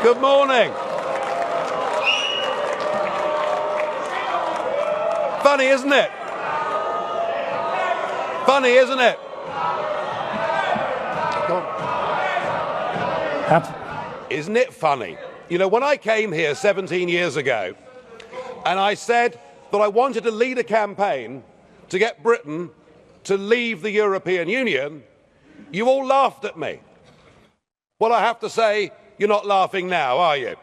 Good morning. Funny, isn't it? Funny, isn't it? Go on. Isn't it funny? You know, when I came here 17 years ago, and I said that I wanted to lead a campaign to get Britain to leave the European Union, you all laughed at me. Well, I have to say, you're not laughing now, are you?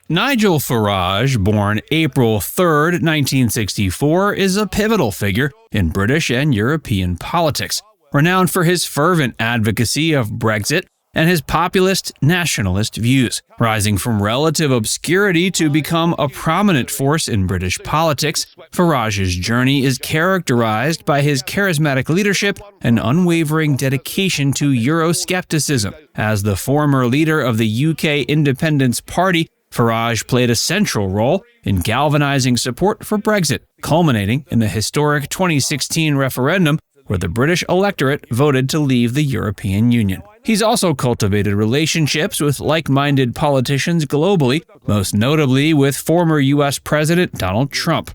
Nigel Farage, born April 3, 1964, is a pivotal figure in British and European politics, renowned for his fervent advocacy of Brexit and his populist nationalist views. Rising from relative obscurity to become a prominent force in British politics, Farage's journey is characterized by his charismatic leadership and unwavering dedication to Euroscepticism. As the former leader of the UK Independence Party, Farage played a central role in galvanizing support for Brexit, culminating in the historic 2016 referendum where the British electorate voted to leave the European Union. He's also cultivated relationships with like-minded politicians globally, most notably with former U.S. President Donald Trump.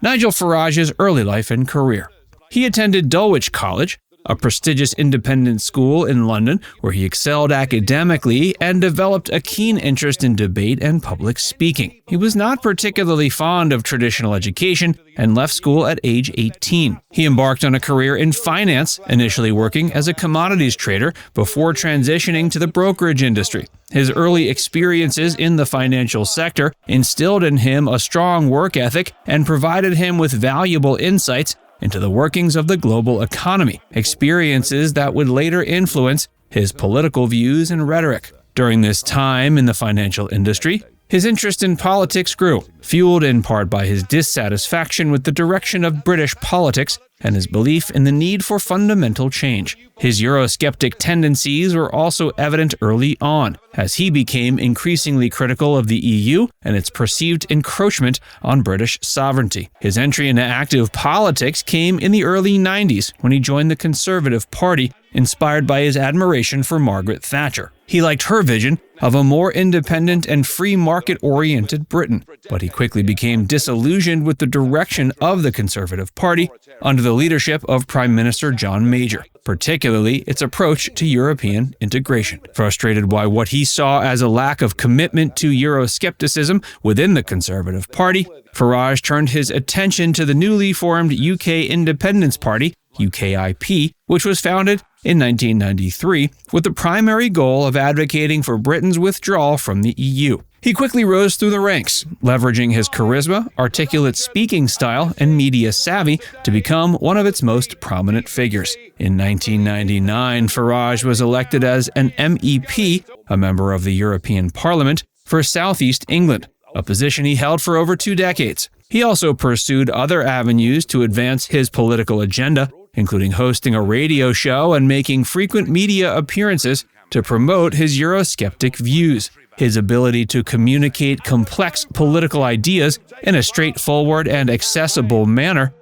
Nigel Farage's early life and career. He attended Dulwich College, a prestigious independent school in London, where he excelled academically and developed a keen interest in debate and public speaking. He was not particularly fond of traditional education and left school at age 18. He embarked on a career in finance, initially working as a commodities trader before transitioning to the brokerage industry. His early experiences in the financial sector instilled in him a strong work ethic and provided him with valuable insights into the workings of the global economy, experiences that would later influence his political views and rhetoric. During this time in the financial industry, his interest in politics grew, fueled in part by his dissatisfaction with the direction of British politics and his belief in the need for fundamental change. His Eurosceptic tendencies were also evident early on, as he became increasingly critical of the EU and its perceived encroachment on British sovereignty. His entry into active politics came in the early 90s when he joined the Conservative Party, inspired by his admiration for Margaret Thatcher. He liked her vision of a more independent and free market-oriented Britain, but he quickly became disillusioned with the direction of the Conservative Party under the leadership of Prime Minister John Major, particularly its approach to European integration. Frustrated by what he saw as a lack of commitment to Euroscepticism within the Conservative Party, Farage turned his attention to the newly formed UK Independence Party, UKIP, which was founded in 1993 with the primary goal of advocating for Britain's withdrawal from the EU. He quickly rose through the ranks, leveraging his charisma, articulate speaking style, and media savvy to become one of its most prominent figures. In 1999, Farage was elected as an MEP, a member of the European Parliament, for South East England, a position he held for over 2 decades. He also pursued other avenues to advance his political agenda, including hosting a radio show and making frequent media appearances to promote his Eurosceptic views. His ability to communicate complex political ideas in a straightforward and accessible manner,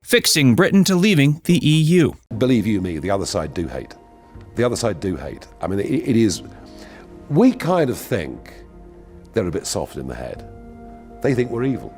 fixing Britain to leaving the EU. Believe you me, the other side do hate. The other side do hate. I mean, it is... We kind of think they're a bit soft in the head. They think we're evil.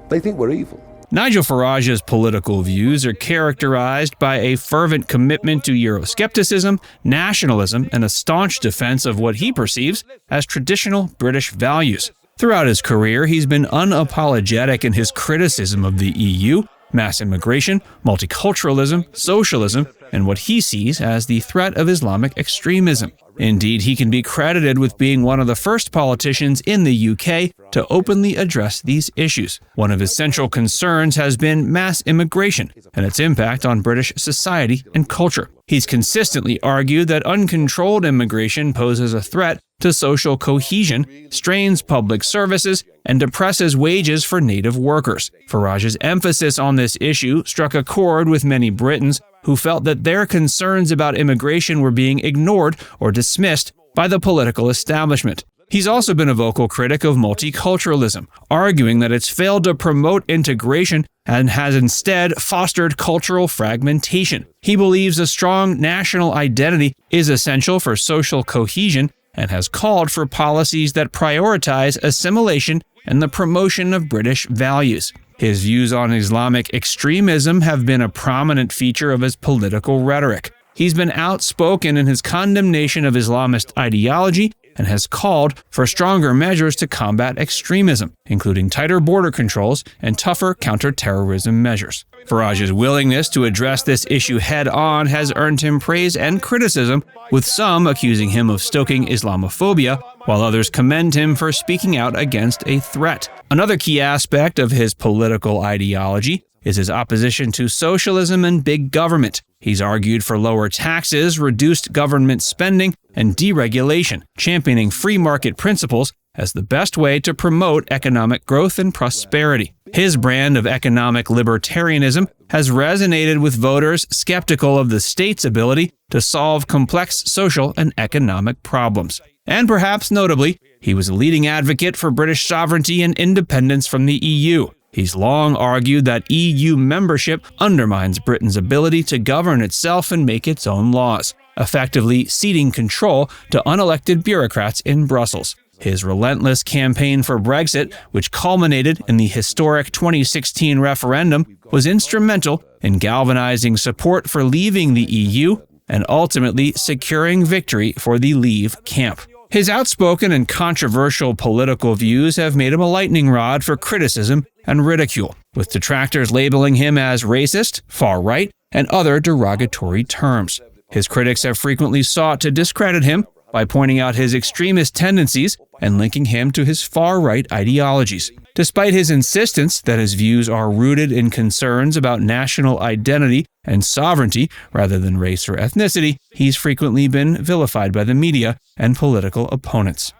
They think we're evil. Nigel Farage's political views are characterized by a fervent commitment to Euroscepticism, nationalism, and a staunch defense of what he perceives as traditional British values. Throughout his career, he's been unapologetic in his criticism of the EU, mass immigration, multiculturalism, socialism, and what he sees as the threat of Islamic extremism. Indeed, he can be credited with being one of the first politicians in the UK to openly address these issues. One of his central concerns has been mass immigration and its impact on British society and culture. He's consistently argued that uncontrolled immigration poses a threat to social cohesion, strains public services, and depresses wages for native workers. Farage's emphasis on this issue struck a chord with many Britons who felt that their concerns about immigration were being ignored or dismissed by the political establishment. He's also been a vocal critic of multiculturalism, arguing that it's failed to promote integration and has instead fostered cultural fragmentation. He believes a strong national identity is essential for social cohesion and has called for policies that prioritize assimilation and the promotion of British values. His views on Islamic extremism have been a prominent feature of his political rhetoric. He's been outspoken in his condemnation of Islamist ideology and has called for stronger measures to combat extremism, including tighter border controls and tougher counterterrorism measures. Farage's willingness to address this issue head-on has earned him praise and criticism, with some accusing him of stoking Islamophobia, while others commend him for speaking out against a threat. Another key aspect of his political ideology is his opposition to socialism and big government. He's argued for lower taxes, reduced government spending, and deregulation, championing free market principles as the best way to promote economic growth and prosperity. His brand of economic libertarianism has resonated with voters skeptical of the state's ability to solve complex social and economic problems. And perhaps notably, he was a leading advocate for British sovereignty and independence from the EU. He's long argued that EU membership undermines Britain's ability to govern itself and make its own laws, effectively ceding control to unelected bureaucrats in Brussels. His relentless campaign for Brexit, which culminated in the historic 2016 referendum, was instrumental in galvanizing support for leaving the EU and ultimately securing victory for the Leave camp. His outspoken and controversial political views have made him a lightning rod for criticism and ridicule, with detractors labeling him as racist, far-right, and other derogatory terms. His critics have frequently sought to discredit him by pointing out his extremist tendencies and linking him to his far-right ideologies. Despite his insistence that his views are rooted in concerns about national identity and sovereignty rather than race or ethnicity, he's frequently been vilified by the media and political opponents.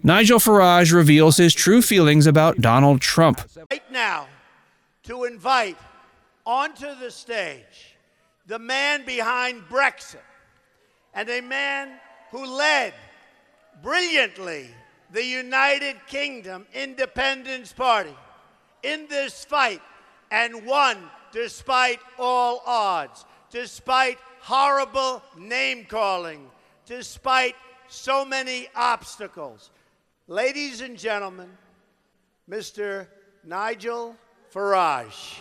Nigel Farage reveals his true feelings about Donald Trump. Right now, to invite onto the stage the man behind Brexit and a man who led brilliantly the United Kingdom Independence Party in this fight and won despite all odds, despite horrible name-calling, despite so many obstacles. Ladies and gentlemen, Mr. Nigel Farage.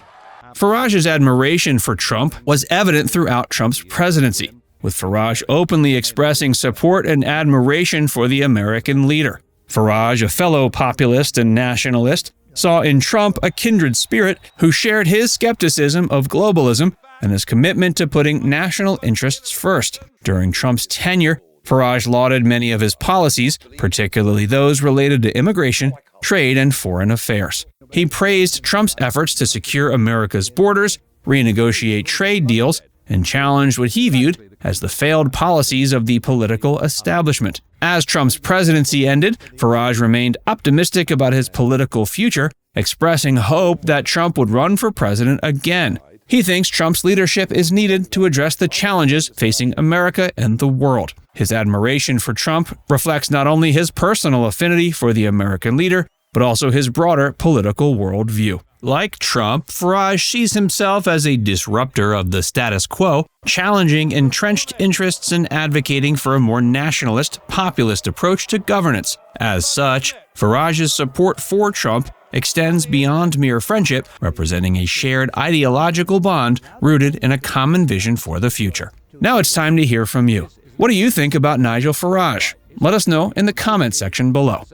Farage's admiration for Trump was evident throughout Trump's presidency, with Farage openly expressing support and admiration for the American leader. Farage, a fellow populist and nationalist, saw in Trump a kindred spirit who shared his skepticism of globalism and his commitment to putting national interests first. During Trump's tenure, Farage lauded many of his policies, particularly those related to immigration, trade, and foreign affairs. He praised Trump's efforts to secure America's borders, renegotiate trade deals, and challenged what he viewed as the failed policies of the political establishment. As Trump's presidency ended, Farage remained optimistic about his political future, expressing hope that Trump would run for president again. He thinks Trump's leadership is needed to address the challenges facing America and the world. His admiration for Trump reflects not only his personal affinity for the American leader, but also his broader political worldview. Like Trump, Farage sees himself as a disruptor of the status quo, challenging entrenched interests and advocating for a more nationalist, populist approach to governance. As such, Farage's support for Trump extends beyond mere friendship, representing a shared ideological bond rooted in a common vision for the future. Now it's time to hear from you. What do you think about Nigel Farage? Let us know in the comment section below.